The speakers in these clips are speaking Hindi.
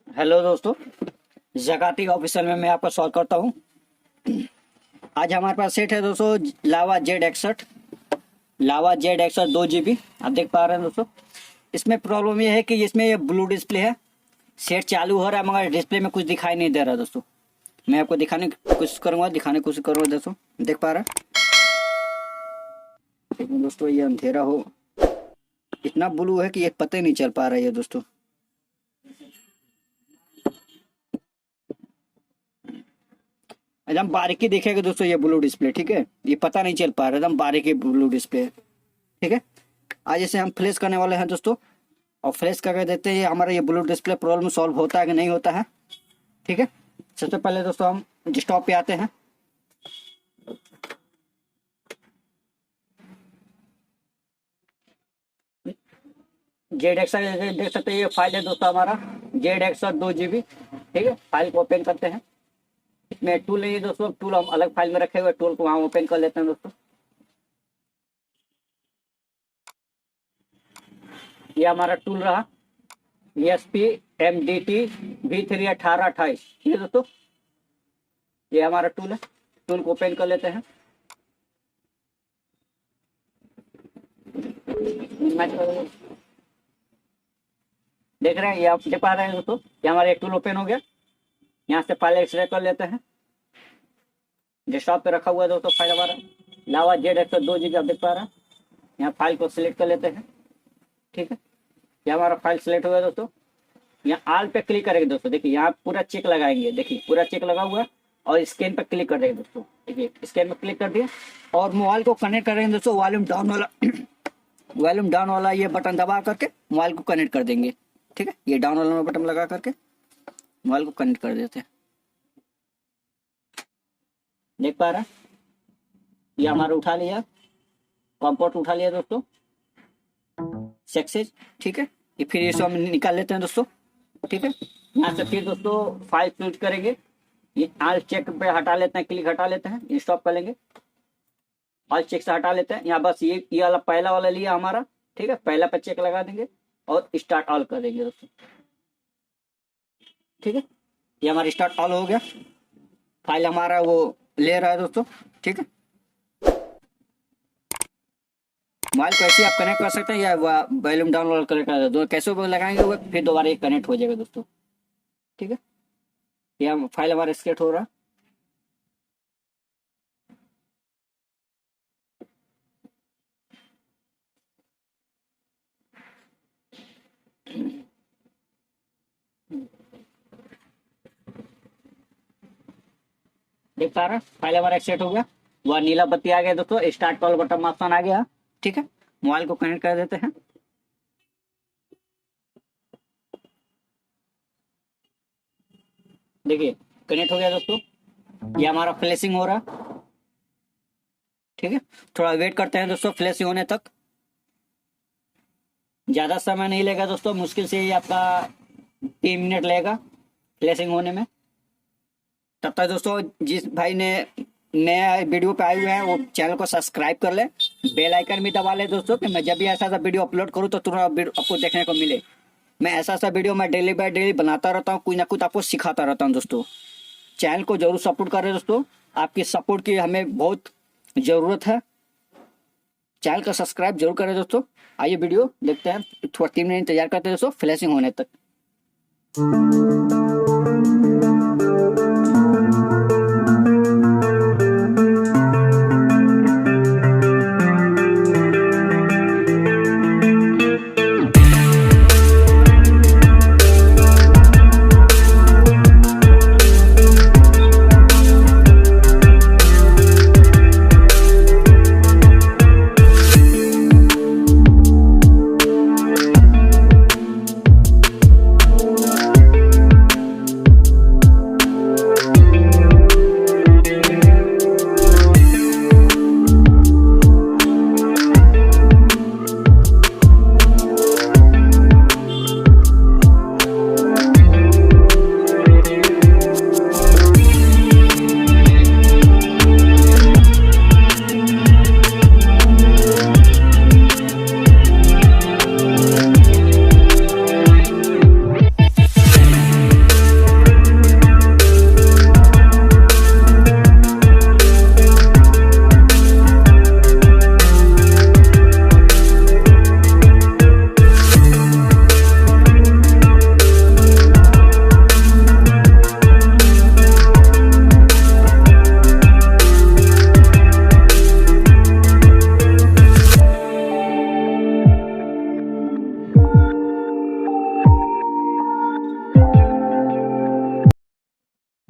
हेलो दोस्तों, जकाती ऑफिशियल में मैं आपका स्वागत करता हूं। आज हमारे पास सेट है दोस्तों लावा Z61 2 GB। आप देख पा रहे हैं दोस्तों, इसमें प्रॉब्लम ये है कि इसमें ये ब्लू डिस्प्ले है। सेट चालू हो रहा है मगर डिस्प्ले में कुछ दिखाई नहीं दे रहा दोस्तों। मैं आपको दिखाने की कोशिश करूंगा दोस्तों। देख पा रहे हैं लेकिन दोस्तों ये अंधेरा हो, इतना ब्लू है कि ये पता ही नहीं चल पा रहा है दोस्तों। एकदम बारीकी देखेगा दोस्तों ये ब्लू डिस्प्ले, ठीक है। ये पता नहीं चल पा रहा, एकदम बारीकी ब्लू डिस्प्ले है, ठीक है। आज इसे हम फ्लैश करने वाले हैं दोस्तों, और फ्लैश करके देते हैं हमारा ये ब्लू डिस्प्ले प्रॉब्लम सॉल्व होता है कि नहीं होता है, ठीक है। सबसे पहले दोस्तों हम डेस्कटॉप पे आते हैं। Z61 देख सकते हैं, ये फाइल है दोस्तों हमारा Z61 2 GB, ठीक है। फाइल को ओपन करते हैं। इसमें टूल नहीं है दोस्तों, टूल हम अलग फाइल में रखे हुए, टूल को वहां ओपन कर लेते हैं दोस्तों। ये हमारा टूल रहा ESP MDT V3 1828, ठीक है दोस्तों। ये हमारा टूल है, टूल को ओपन कर लेते हैं। देख रहे हैं, ये आप देख पा रहे हैं दोस्तों, ये हमारा एक टूल ओपन हो गया। यहाँ से फाइल एक्सट्रैक्ट कर लेते हैं। डेस्कटॉप पे रखा हुआ है दोस्तों फाइल हमारा लावा Z61 2 GB, आप देख पा रहे हैं। यहाँ फाइल को सिलेक्ट कर लेते हैं, ठीक है। ये हमारा फाइल सिलेक्ट हो गया दोस्तों। यहाँ आल पे क्लिक करेंगे दोस्तों, देखिए यहाँ पूरा चेक लगाएंगे, देखिए पूरा चेक लगा हुआ है। और स्कैन पे क्लिक कर देंगे दोस्तों, देखिए स्कैन पे क्लिक कर दिया। और मोबाइल को कनेक्ट करेंगे दोस्तों, वॉल्यूम डाउन वाला ये बटन दबा करके मोबाइल को कनेक्ट कर देंगे, ठीक है। ये डाउन वाला बटन लगा करके मोबाइल को कनेक्ट कर देते हैं। देख पा रहे हैं, ये हमारा उठा लिया, कंपोर्ट उठा लिया दोस्तों, सक्सेस, ठीक है। ये फिर इसको हम निकाल लेते हैं दोस्तों, ठीक है। यहाँ से फिर दोस्तों फाइल क्लिक करेंगे, ये ऑल चेक पे हटा लेते हैं, क्लिक हटा लेते हैं, स्टॉप कर लेंगे, ऑल चेक से हटा लेते हैं। यहाँ बस ये वाला पहला वाला लिया हमारा, ठीक है। पहला पे चेक लगा देंगे और स्टार्ट ऑल कर देंगे दोस्तों, ठीक है। ये हमारा स्टार्ट ऑल हो गया, फाइल हमारा वो ले रहा है दोस्तों, ठीक है। मोबाइल को ऐसे आप कनेक्ट कर सकते हैं या वॉल्यूम डाउन वाला कनेक्ट कर दो, कैसे लगाएंगे वो फिर दोबारा ये कनेक्ट हो जाएगा दोस्तों, ठीक है। ये फाइल हमारा स्केट हो रहा है। देख पा रहे हैं, फाइल हमारा एक्सेट हो गया, वह नीला बत्ती आ गया दोस्तों, स्टार्ट कॉल बटन ऑप्शन आ गया, ठीक है। मोबाइल को कनेक्ट कर देते हैं। देखिए कनेक्ट हो गया दोस्तों, ये हमारा फ्लैशिंग हो रहा, ठीक है। थोड़ा वेट करते हैं दोस्तों फ्लैशिंग होने तक, ज्यादा समय नहीं लेगा दोस्तों, मुश्किल से ये आपका 3 मिनट लगेगा फ्लैशिंग होने में। तब तक दोस्तों जिस भाई ने नया वीडियो पे आए हुए हैं वो चैनल को सब्सक्राइब कर ले, बेल आइकन भी दबा ले दोस्तों, कि मैं जब भी ऐसा सा वीडियो अपलोड करूँ तो तुरंत आपको देखने को मिले। मैं ऐसा सा वीडियो मैं डेली बाय डेली बनाता रहता हूँ, कुछ ना कुछ आपको सिखाता रहता हूँ दोस्तों। चैनल को जरूर सपोर्ट करें दोस्तों, आपकी सपोर्ट की हमें बहुत जरूरत है। चैनल का सब्सक्राइब जरूर करें दोस्तों। आइए वीडियो देखते हैं, थोड़ा 3 मिनट इंतजार करते हैं दोस्तों फ्लैशिंग होने तक।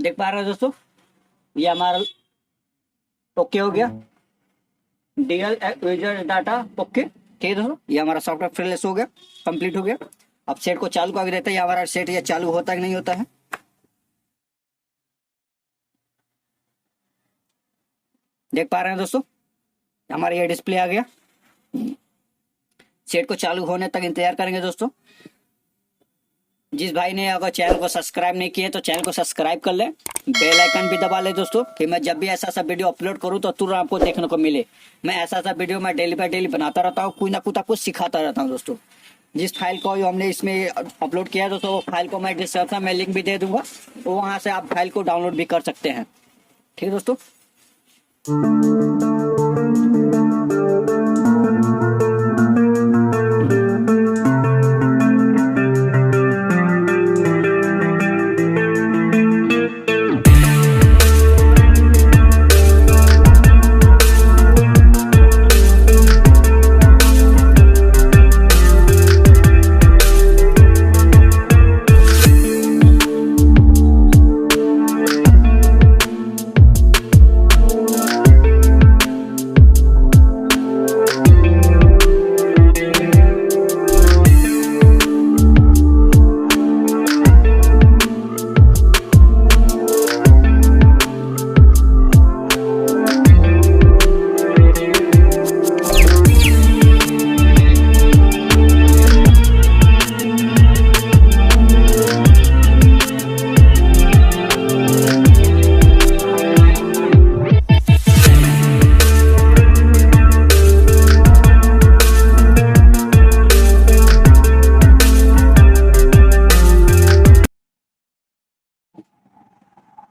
देख पा रहे हैं दोस्तों, ये हमारा ओके हो गया, डीएल यूजर डाटा ओके। ठीक है दोस्तों, ये हमारा सॉफ्टवेयर फ्रीलेस हो गया, कंप्लीट हो गया। अब सेट को चालू करके देते हैं, हमारा सेट ये चालू होता है कि नहीं होता है। देख पा रहे हैं दोस्तों, हमारा ये डिस्प्ले आ गया। सेट को चालू होने तक इंतजार करेंगे दोस्तों। जिस भाई ने अगर चैनल को सब्सक्राइब नहीं किया तो चैनल को सब्सक्राइब कर ले, बेल आइकन भी दबा ले दोस्तों, कि मैं जब भी ऐसा वीडियो अपलोड करूं तो तुरंत आपको देखने को मिले। मैं ऐसा वीडियो मैं डेली बाय डेली बनाता रहता हूं, कोई ना कुछ आपको सिखाता रहता हूं दोस्तों। जिस फाइल को हमने इसमें अपलोड किया है दोस्तों, वो फाइल को मैं डिस्क्रिप्शन में लिंक भी दे दूंगा, तो वहां से आप फाइल को डाउनलोड भी कर सकते हैं। ठीक है दोस्तों,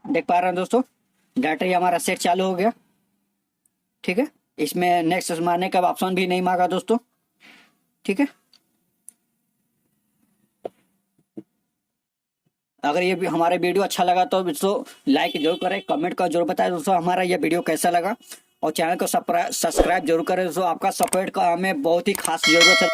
देख पा रहे हैं दोस्तों, डाटा हमारा सेट चालू हो गया। ठीक है, इसमें नेक्स्ट मारने का ऑप्शन भी नहीं मांगा दोस्तों। ठीक है, अगर ये भी हमारा वीडियो अच्छा लगा तो दोस्तों लाइक जरूर करें, कमेंट कर जरूर बताएं दोस्तों हमारा ये वीडियो कैसा लगा, और चैनल को सब्सक्राइब जरूर करें दोस्तों। आपका सपोर्ट का हमें बहुत ही खास जरूरत है।